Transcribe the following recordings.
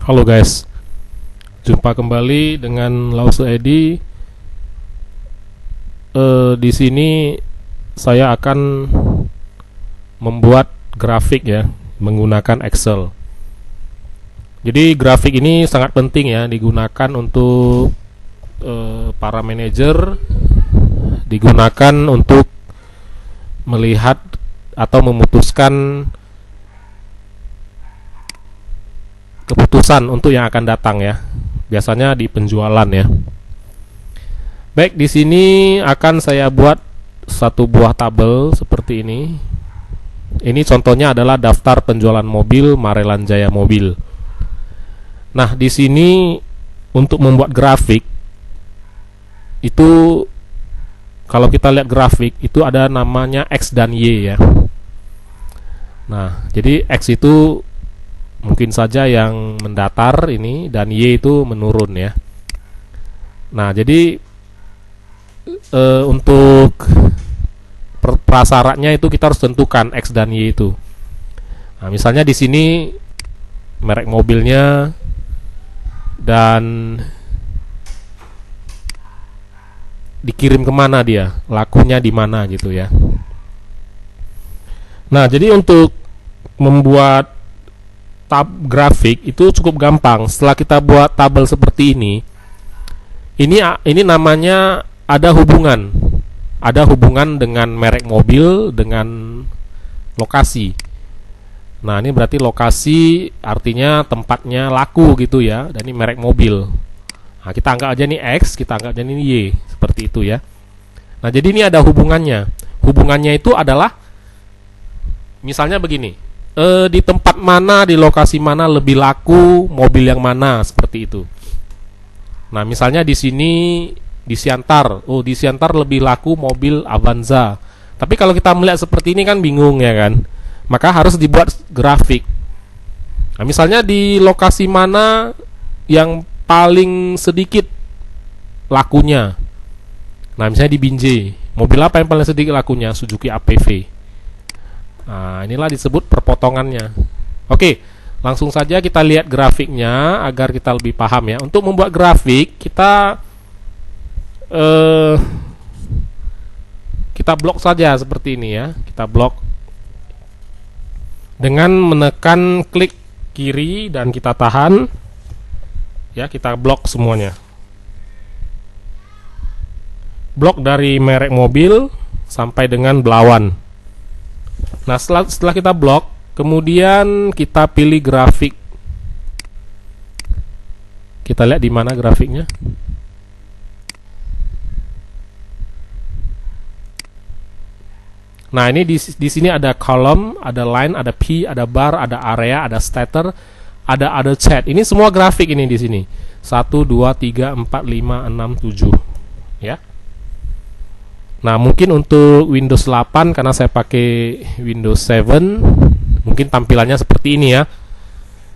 Halo guys, jumpa kembali dengan Lause Edi. Di sini saya akan membuat grafik ya menggunakan Excel. Jadi grafik ini sangat penting ya, digunakan untuk para manajer, digunakan untuk melihat atau memutuskan keputusan untuk yang akan datang ya. Biasanya di penjualan ya. Baik, di sini akan saya buat satu buah tabel seperti ini. Ini contohnya adalah daftar penjualan mobil Marelan Jaya Mobil. Nah, di sini untuk membuat grafik itu, kalau kita lihat grafik itu ada namanya X dan Y ya. Nah, jadi X itu mungkin saja yang mendatar ini, dan Y itu menurun ya. Nah, jadi untuk prasyaratnya itu kita harus tentukan X dan Y itu. Nah, misalnya di sini merek mobilnya dan dikirim kemana dia, lakunya di mana gitu ya. Nah, jadi untuk membuat grafik itu cukup gampang. Setelah kita buat tabel seperti ini namanya ada hubungan dengan merek mobil dengan lokasi. Nah, ini berarti lokasi artinya tempatnya laku gitu ya, dan ini merek mobil. Nah, kita anggap aja nih X, kita anggap aja nih Y, seperti itu ya. Nah, jadi ini ada hubungannya. Hubungannya itu adalah misalnya begini. Di tempat mana, di lokasi mana lebih laku mobil yang mana, seperti itu. Nah, misalnya di sini di Siantar, di Siantar lebih laku mobil Avanza. Tapi kalau kita melihat seperti ini kan bingung ya kan. Maka harus dibuat grafik. Nah, misalnya di lokasi mana yang paling sedikit lakunya. Nah, misalnya di Binjai, mobil apa yang paling sedikit lakunya? Suzuki APV. Nah, inilah disebut perpotongannya. Oke, langsung saja kita lihat grafiknya agar kita lebih paham ya. Untuk membuat grafik kita blok saja seperti ini ya. Kita blok dengan menekan klik kiri dan kita tahan ya, kita blok semuanya. Blok dari merek mobil sampai dengan belawan. Nah, setelah kita blok, kemudian kita pilih grafik. Kita lihat di mana grafiknya. Nah, ini di sini ada column, ada line, ada P, ada bar, ada area, ada stater, ada other chat. Ini semua grafik ini di sini. 1 2 3 4 5 6 7 ya. Nah, mungkin untuk Windows 8 karena saya pakai Windows 7, mungkin tampilannya seperti ini ya.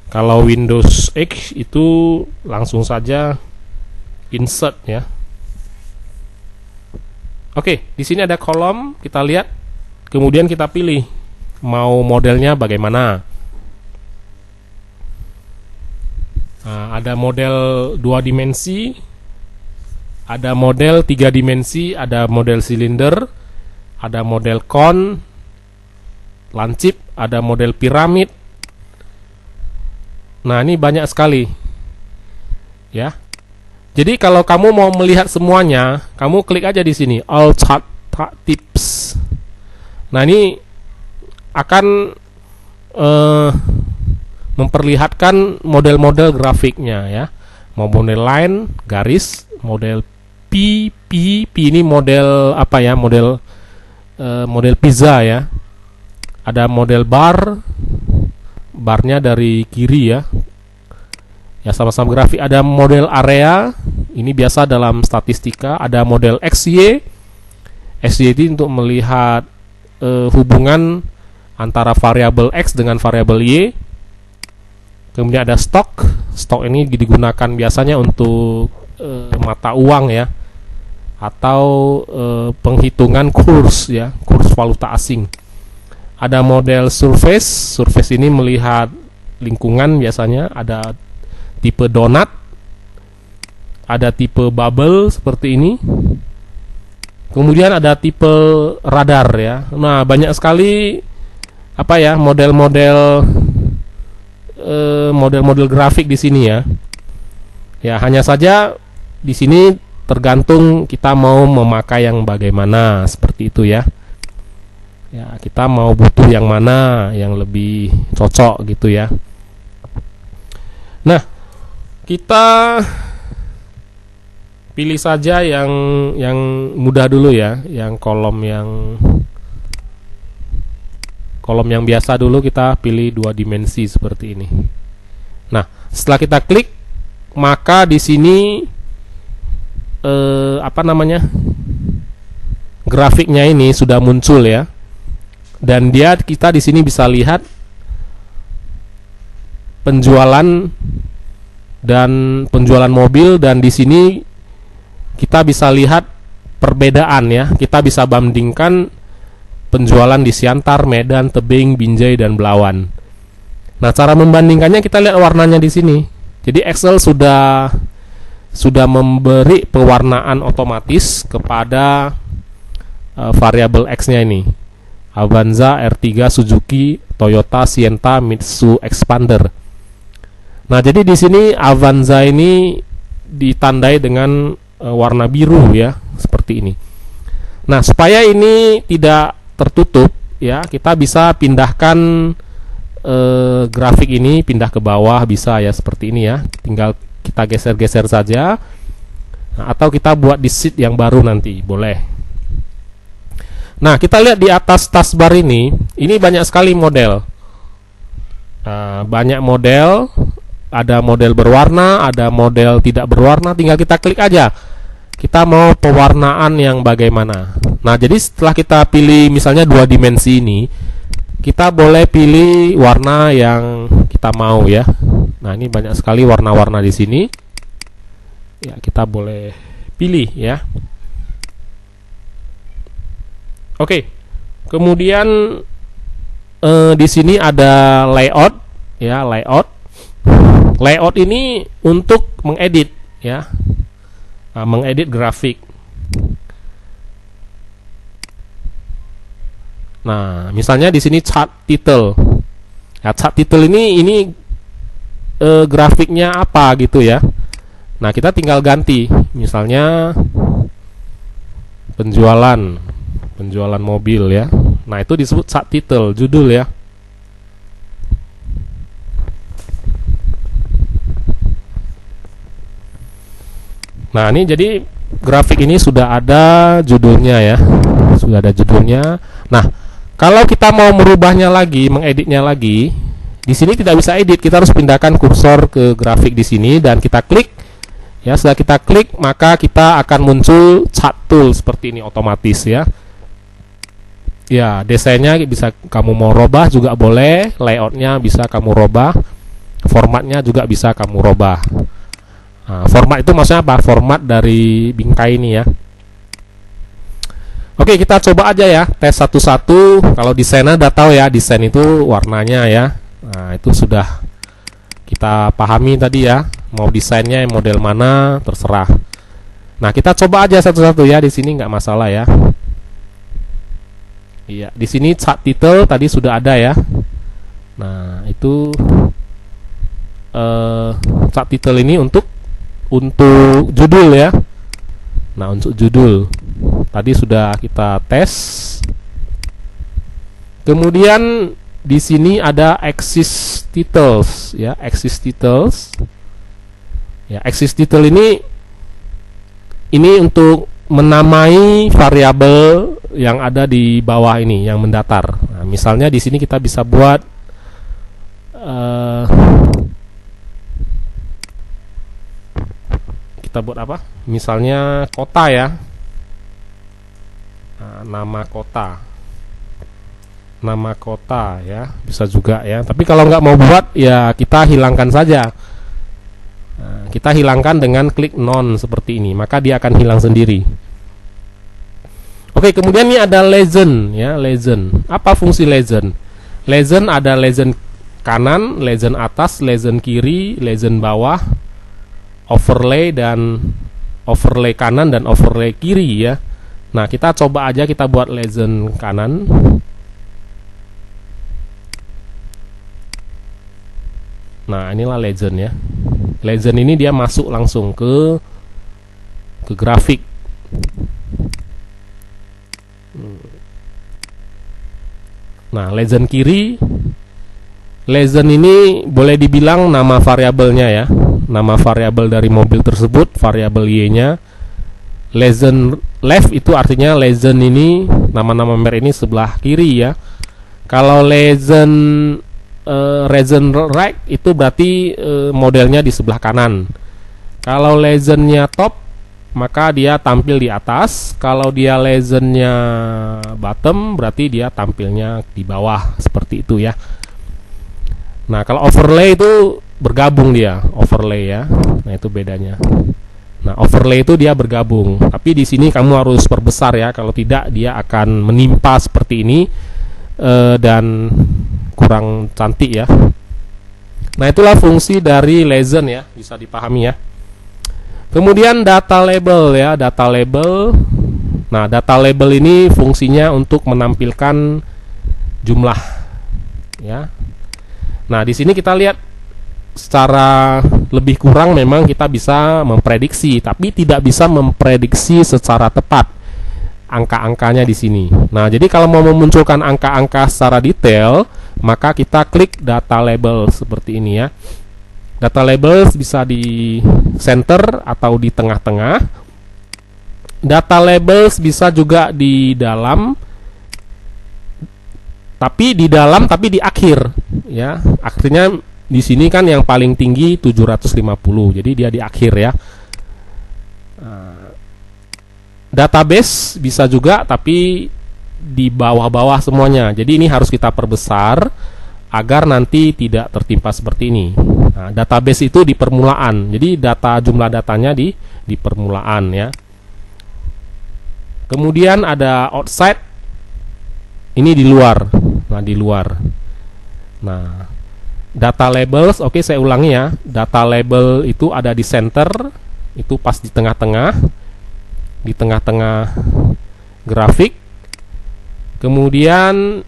Kalau Windows X itu langsung saja insert ya. Oke, di sini ada kolom, kita lihat. Kemudian kita pilih mau modelnya bagaimana. Nah, ada model 2 dimensi, ada model 3 dimensi, ada model silinder, ada model kon, lancip, ada model piramid. Nah, ini banyak sekali ya. Jadi kalau kamu mau melihat semuanya, kamu klik aja di sini all chart tips. Nah, ini akan memperlihatkan model-model grafiknya ya. Mau model line, garis, model P ini model apa ya? Model pizza ya. Ada model barnya dari kiri ya. Ya, sama-sama grafik. Ada model area, ini biasa dalam statistika. Ada model XY. XY itu untuk melihat hubungan antara variabel X dengan variabel Y. Kemudian ada stok. Stok ini digunakan biasanya untuk mata uang ya, atau penghitungan kurs ya, kurs valuta asing. Ada model surface. Surface ini melihat lingkungan biasanya. Ada tipe donat, ada tipe bubble seperti ini. Kemudian ada tipe radar ya. Nah, banyak sekali apa ya model-model model-model grafik di sini ya. Ya, hanya saja di sini tergantung kita mau memakai yang bagaimana, seperti itu ya. Ya, kita mau butuh yang mana yang lebih cocok gitu ya. Nah, kita pilih saja yang mudah dulu ya, yang kolom yang biasa dulu, kita pilih 2 dimensi seperti ini. Nah, setelah kita klik, maka di sini grafiknya ini sudah muncul ya. Dan kita di sini bisa lihat penjualan mobil, dan di sini kita bisa lihat perbedaan ya. Kita bisa bandingkan penjualan di Siantar, Medan, Tebing, Binjai, dan Belawan. Nah, cara membandingkannya kita lihat warnanya di sini. Jadi Excel sudah memberi pewarnaan otomatis kepada variabel X-nya ini. Avanza, R3, Suzuki, Toyota, Sienta, Mitsubishi Expander. Nah, jadi di sini Avanza ini ditandai dengan warna biru ya, seperti ini. Nah, supaya ini tidak tertutup ya, kita bisa pindahkan grafik ini pindah ke bawah, bisa ya, seperti ini ya. Tinggal kita geser-geser saja, atau kita buat di sheet yang baru nanti, boleh. Nah, kita lihat di atas taskbar ini banyak sekali model. Banyak model, ada model berwarna, ada model tidak berwarna. Tinggal kita klik aja, kita mau pewarnaan yang bagaimana. Nah, jadi setelah kita pilih misalnya 2 dimensi ini, kita boleh pilih warna yang kita mau ya. Nah, ini banyak sekali warna-warna di sini. Ya, kita boleh pilih ya. Oke. Kemudian di sini ada layout ya, layout. Layout ini untuk mengedit ya. Mengedit grafik. Nah, misalnya di sini chart title. Ya, chart title ini grafiknya apa gitu ya. Nah, kita tinggal ganti. Misalnya penjualan mobil ya. Nah, itu disebut chart title, judul ya. Nah, ini jadi grafik ini sudah ada judulnya ya. Sudah ada judulnya. Nah, kalau kita mau merubahnya lagi, mengeditnya lagi, di sini tidak bisa edit, kita harus pindahkan kursor ke grafik di sini dan kita klik. Ya, setelah kita klik, maka kita akan muncul chart tool seperti ini otomatis ya. Ya, desainnya bisa kamu mau robah juga boleh, layoutnya bisa kamu robah, formatnya juga bisa kamu robah. Nah, format itu maksudnya apa? Format dari bingkai ini ya. Oke, kita coba aja ya, tes satu-satu. Kalau desainnya udah tahu ya, desain itu warnanya ya. Nah, itu sudah kita pahami tadi ya. Mau desainnya model mana terserah. Nah, kita coba aja satu-satu ya, di sini nggak masalah ya. Iya, di sini chart title tadi sudah ada ya. Nah, itu chart title ini untuk judul ya. Nah, untuk judul tadi sudah kita tes. Kemudian di sini ada axis titles ya, axis titles. Ya, axis title ini untuk menamai variabel yang ada di bawah ini yang mendatar. Nah, misalnya di sini kita bisa buat kita buat apa? Misalnya kota ya. Nah, nama kota ya, bisa juga ya. Tapi kalau nggak mau buat ya kita hilangkan saja. Nah, kita hilangkan dengan klik none seperti ini, maka dia akan hilang sendiri. Oke, kemudian ini ada legend ya, legend. Apa fungsi legend? Legend ada legend kanan, legend atas, legend kiri, legend bawah, overlay dan overlay kanan dan overlay kiri ya. Nah, kita coba aja kita buat legend kanan. Nah, inilah legend ya. Legend ini dia masuk langsung ke grafik. Nah, legend kiri, legend ini boleh dibilang nama variabelnya ya. Nama variabel dari mobil tersebut, variabel Y-nya. Legend left itu artinya legend ini, nama-nama merek ini sebelah kiri ya. Kalau legend right itu berarti modelnya di sebelah kanan. Kalau legendnya top, maka dia tampil di atas. Kalau dia legendnya bottom, berarti dia tampilnya di bawah, seperti itu ya. Nah, kalau overlay itu bergabung dia, overlay ya. Nah, itu bedanya. Nah, overlay itu dia bergabung. Tapi di sini kamu harus perbesar ya. Kalau tidak, dia akan menimpa seperti ini dan kurang cantik ya. Nah, itulah fungsi dari legend ya, bisa dipahami ya. Kemudian data label ya, data label. Nah, data label ini fungsinya untuk menampilkan jumlah ya. Nah, di sini kita lihat secara lebih kurang memang kita bisa memprediksi, tapi tidak bisa memprediksi secara tepat angka-angkanya di sini. Nah, jadi kalau mau memunculkan angka-angka secara detail, maka kita klik data label seperti ini ya. Data label bisa di center atau di tengah-tengah. Data labels bisa juga di dalam, tapi di akhir ya. Akhirnya di sini kan yang paling tinggi 750, jadi dia di akhir ya. Database bisa juga, tapi di bawah-bawah semuanya. Jadi ini harus kita perbesar agar nanti tidak tertimpa seperti ini. Nah, database itu di permulaan, jadi jumlah datanya di permulaan ya. Kemudian ada outside, ini di luar. Nah, di luar. Nah, data labels, oke, saya ulangi ya. Data label itu ada di center, itu pas di tengah-tengah, grafik. Kemudian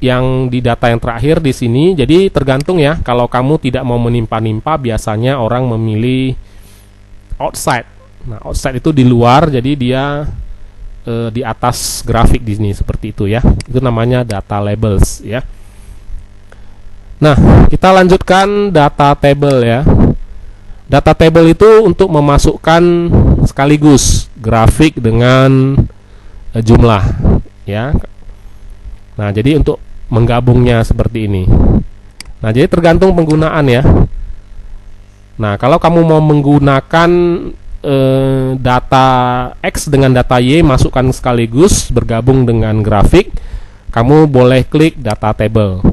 yang di data yang terakhir di sini, jadi tergantung ya. Kalau kamu tidak mau menimpa-nimpa, biasanya orang memilih outside. Nah, outside itu di luar, jadi dia di atas grafik di sini seperti itu ya. Itu namanya data labels ya. Nah, kita lanjutkan data table ya. Data table itu untuk memasukkan sekaligus grafik dengan jumlah ya. Nah, jadi untuk menggabungnya seperti ini. Nah, jadi tergantung penggunaan ya. Nah, kalau kamu mau menggunakan data X dengan data Y, masukkan sekaligus bergabung dengan grafik, kamu boleh klik data table.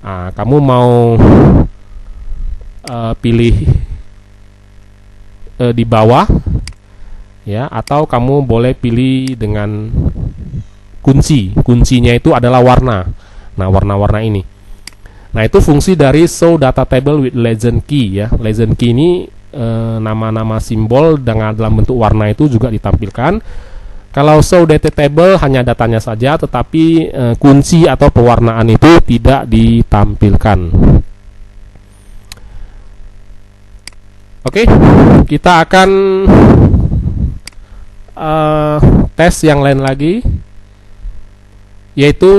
Nah, kamu mau pilih di bawah ya, atau kamu boleh pilih dengan kuncinya itu adalah warna. Nah, warna-warna ini. Nah, itu fungsi dari show data table with legend key ya. Legend key ini nama-nama simbol dengan dalam bentuk warna itu juga ditampilkan. Kalau show data table hanya datanya saja, tetapi kunci atau pewarnaan itu tidak ditampilkan. Oke, kita akan tes yang lain lagi, yaitu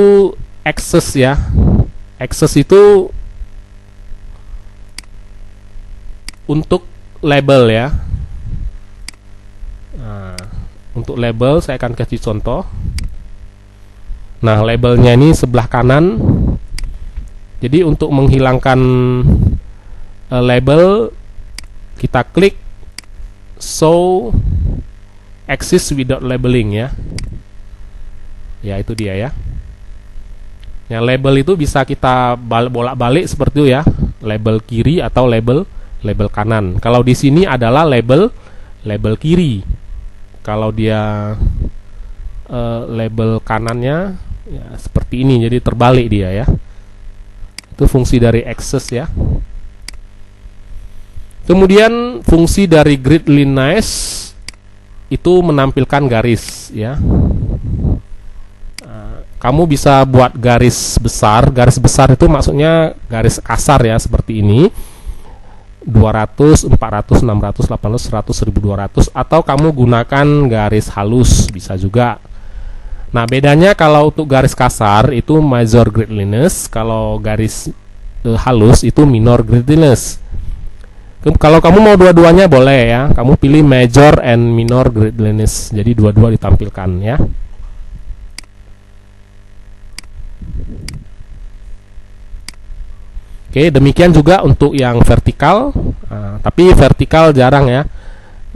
access ya. Access itu untuk label ya. Nah, untuk label saya akan kasih contoh. Nah, labelnya ini sebelah kanan. Jadi untuk menghilangkan label, kita klik show axis without labeling ya. Ya, itu dia ya. Ya, label itu bisa kita bolak-balik seperti itu ya. Label kiri atau label kanan. Kalau di sini adalah label kiri. Kalau dia label kanannya ya seperti ini, jadi terbalik dia ya. Itu Itu fungsi dari access ya. Kemudian fungsi dari grid lineage itu menampilkan garis ya. Kamu bisa buat garis besar. Garis besar itu maksudnya garis kasar ya, seperti ini. 200, 400, 600, 800, 100, 1200, atau kamu gunakan garis halus bisa juga. Nah, bedanya kalau untuk garis kasar itu major grid lineage, kalau garis halus itu minor grid lineage. Kalau kamu mau dua-duanya boleh ya, kamu pilih major and minor grid lineage, jadi dua-dua ditampilkan ya. Oke, demikian juga untuk yang vertikal. Tapi vertikal jarang ya.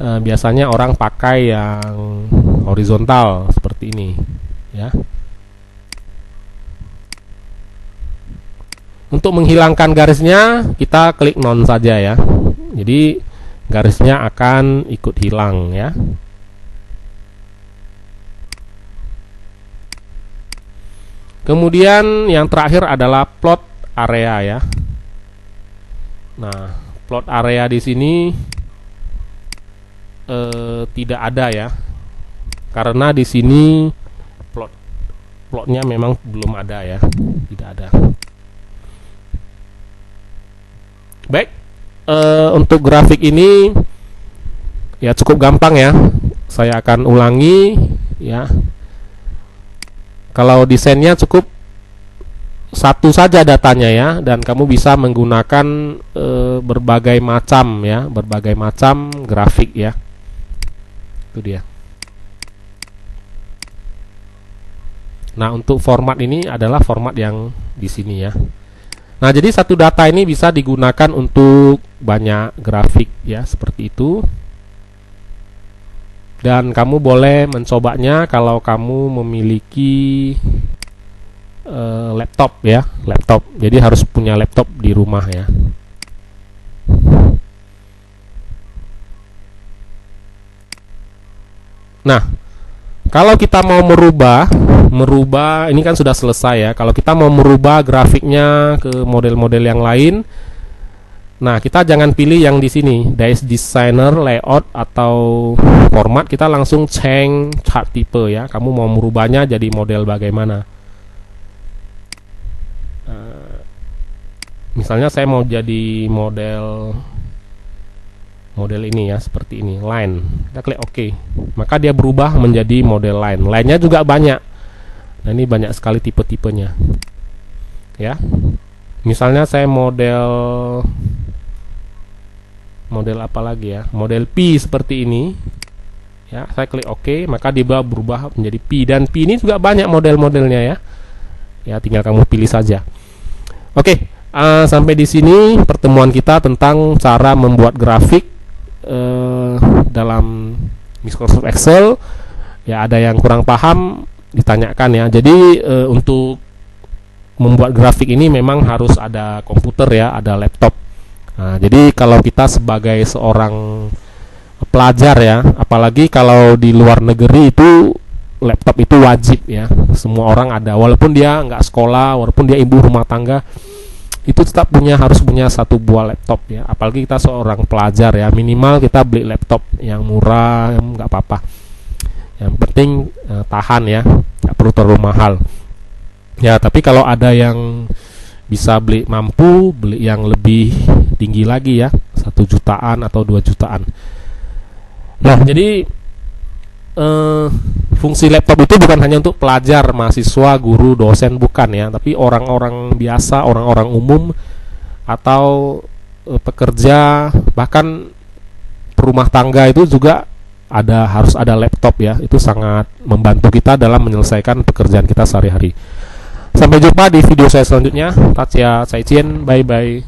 Biasanya orang pakai yang horizontal seperti ini, ya. Untuk menghilangkan garisnya, kita klik none saja ya. Jadi garisnya akan ikut hilang ya. Kemudian yang terakhir adalah plot area ya. Nah, plot area di sini tidak ada ya, karena di sini plotnya memang belum ada ya, tidak ada. Baik, untuk grafik ini ya cukup gampang ya. Saya akan ulangi ya. Kalau desainnya cukup satu saja datanya ya, dan kamu bisa menggunakan berbagai macam ya, berbagai macam grafik ya. Itu dia. Nah, untuk format ini adalah format yang di sini ya. Nah, jadi satu data ini bisa digunakan untuk banyak grafik ya, seperti itu. Dan kamu boleh mencobanya kalau kamu memiliki laptop ya, laptop. Jadi harus punya laptop di rumah ya. Nah, kalau kita mau merubah ini kan sudah selesai ya. Kalau kita mau merubah grafiknya ke model-model yang lain, nah kita jangan pilih yang di sini, Dice Designer, Layout atau Format. Kita langsung change chart type ya. Kamu mau merubahnya jadi model bagaimana? Misalnya saya mau jadi model ini ya, seperti ini, line. Kita klik OK, maka dia berubah menjadi model line. Line-nya juga banyak. Nah, ini banyak sekali tipe-tipenya ya. Misalnya saya model apa lagi ya, model P seperti ini ya. Saya klik OK, maka dia berubah menjadi P. Dan P ini juga banyak model-modelnya ya. Ya, tinggal kamu pilih saja. Oke. Sampai di sini pertemuan kita tentang cara membuat grafik dalam Microsoft Excel. Ya, ada yang kurang paham ditanyakan ya. Jadi untuk membuat grafik ini memang harus ada komputer ya, ada laptop. Nah, jadi kalau kita sebagai seorang pelajar ya, apalagi kalau di luar negeri itu laptop itu wajib ya. Semua orang ada, walaupun dia nggak sekolah, walaupun dia ibu rumah tangga, itu tetap harus punya satu buah laptop ya. Apalagi kita seorang pelajar ya, minimal kita beli laptop yang murah, nggak apa-apa. Yang penting tahan ya, nggak perlu terlalu mahal. Ya, tapi kalau ada yang bisa mampu beli yang lebih tinggi lagi ya, 1 jutaan atau 2 jutaan. Nah, jadi fungsi laptop itu bukan hanya untuk pelajar, mahasiswa, guru, dosen, bukan ya, tapi orang-orang biasa, orang-orang umum atau pekerja, bahkan perumah tangga itu juga harus ada laptop ya. Itu sangat membantu kita dalam menyelesaikan pekerjaan kita sehari-hari. Sampai jumpa di video saya selanjutnya. Tatya Caicien, bye bye.